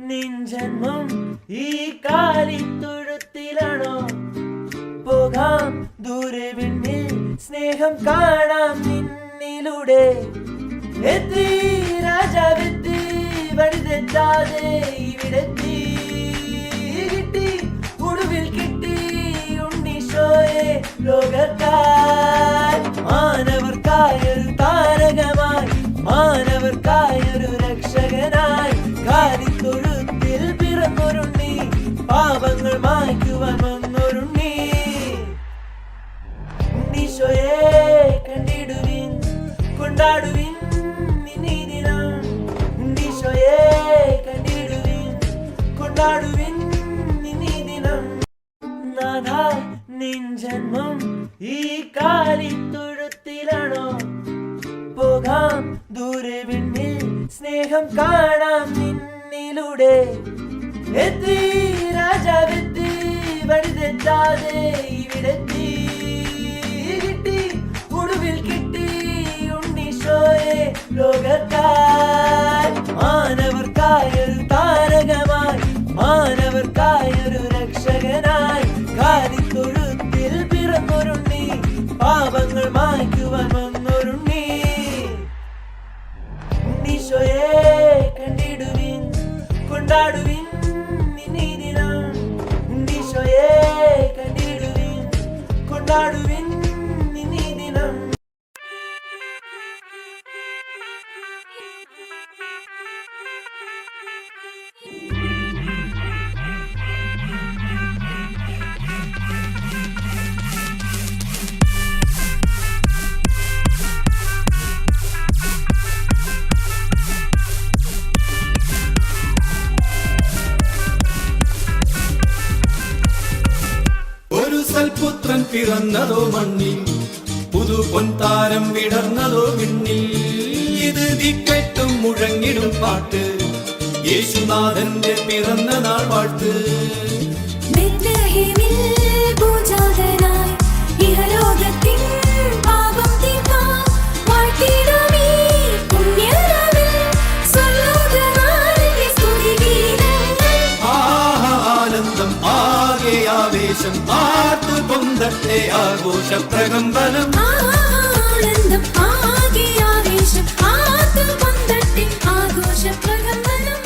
നിൻ ജന്മം ഈ കാലിത്തൊഴുത്തിലാണോ? പോകാം ദൂരെ വിണ്ണിൽ സ്നേഹം കാണാം നിന്നിലൂടെ. എത്തി രാജാവെത്തി വഴി തെറ്റാതെ ഇവിടെത്തി. കിട്ടി ഒടുവിൽ കിട്ടി ഉണ്ണീശോയെ ലോകത്താൽ. മാനവർക്കായൊരു താരകമായി, മാനവർക്കായൊരു രക്ഷകനായി കാലിത്തൊഴുത്തിൽ പിറന്നൊരുണ്ണി, പാപങ്ങൾ മായ്ക്കുവാൻ വന്നൊരുണ്ണി. ഉണ്ണീശോയെ കണ്ടിടുവിൻ, കൊണ്ടാടുവിൻ നിന്നീ ദിനം. ഉണ്ണീശോയെ കണ്ടിടുവിൻ, കൊണ്ടാടുവിൻ നിന്നീ ദിനം. നാഥാ നിൻ ജന്മം ഈ കാലിത്തൊഴുത്തിലാണോ? പോകാം ദൂരെ വിണ്ണിൽ സ്നേഹം കാണാം നിന്നിലൂടെ. എത്തി രാജാവെത്തി വഴി തെറ്റാതെ ഇവിടെത്തി. കിട്ടി ഒടുവിൽ കിട്ടി ഉണ്ണീശോയെ ലോകത്താൽ. മാനവർക്കായൊരു താരകമായി, മാനവർക്കായൊരു രക്ഷകനായി കാലിത്തൊഴുത്തിൽ പിറന്നൊരുണ്ണി, പാപങ്ങൾ മായ്ക്കുവാൻ വന്നൊരുണ്ണി. ഉണ്ണീശോയെ കണ്ടിടുവിൻ, കൊണ്ടാടുവിൻ നിന്നീ ദിനം. ഉണ്ണീശോയെ കണ്ടിടുവിൻ, കൊണ്ടാടുവിൻ നിന്നീ ദിനം. പുത്രൻ പിറന്നതോ മണ്ണിൽ, പുതു പൊൻതാരം വിടർന്നതോ വിണ്ണിൽ. ഇത് ദിക്കെട്ടും മുഴങ്ങിടും പാട്ട്, യേശുനാഥന്റെ പിറന്ന നാൾ വാഴ്ത്ത്. ആനന്ദം ആകെ ആവേശം ആർത്തു പൊന്തട്ടെ ആഘോഷ പ്രകമ്പനം. ആനന്ദം ആകെ ആവേശം ആർത്തു പൊന്തട്ടെ ആഘോഷ പ്രകമ്പനം.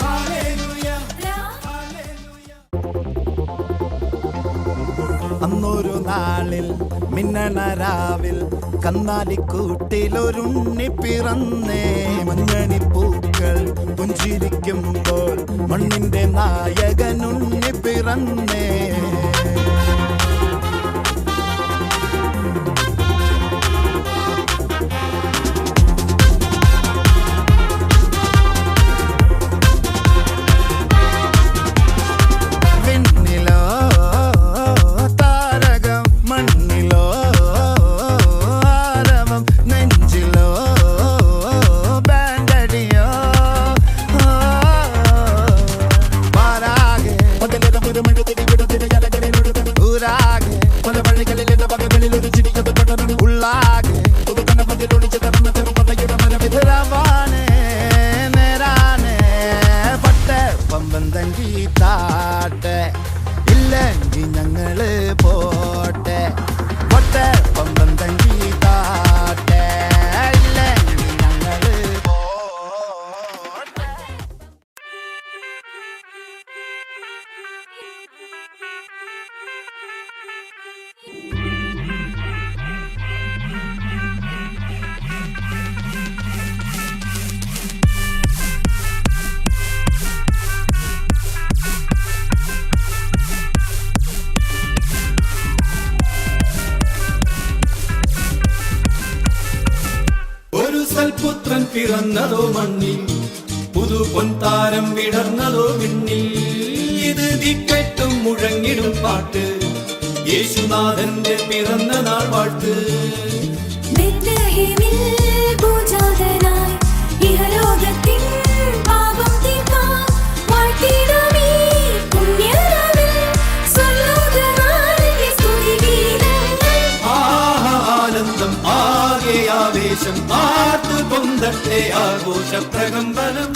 അന്നൊരു നാളിൽ മിന്നണരാവിൽ കന്നാലിക്കൂട്ടിലൊരുണ്ണി പിറന്നേ. മഞ്ഞണിപ്പൂക്കൾ പുഞ്ചിരിക്കുമ്പോൾ മണ്ണിന്റെ നായകനുണ്ണി പിറന്നേ. ഇല്ലെങ്കിൽ ഞങ്ങള് പോട്ടെ, പൊട്ടെ പമ്പം തങ്കി താട്ടെ. ഇല്ലെങ്കിൽ ഞങ്ങള് പോട്ടെ. പുത്രൻ പിറന്നതോ മണ്ണിൽ, പുതു പൊൻതാരം വിടർന്നതോ വിണ്ണിൽ. ഇത് ദിക്കെട്ടും മുഴങ്ങിടും പാട്ട്, യേശുനാഥന്റെ പിറന്ന നാൾ വാഴ്ത്ത്. ആനന്ദം ആകെ ആവേശം ആർത്തു പൊന്തട്ടെ ആഘോഷ പ്രകമ്പനം.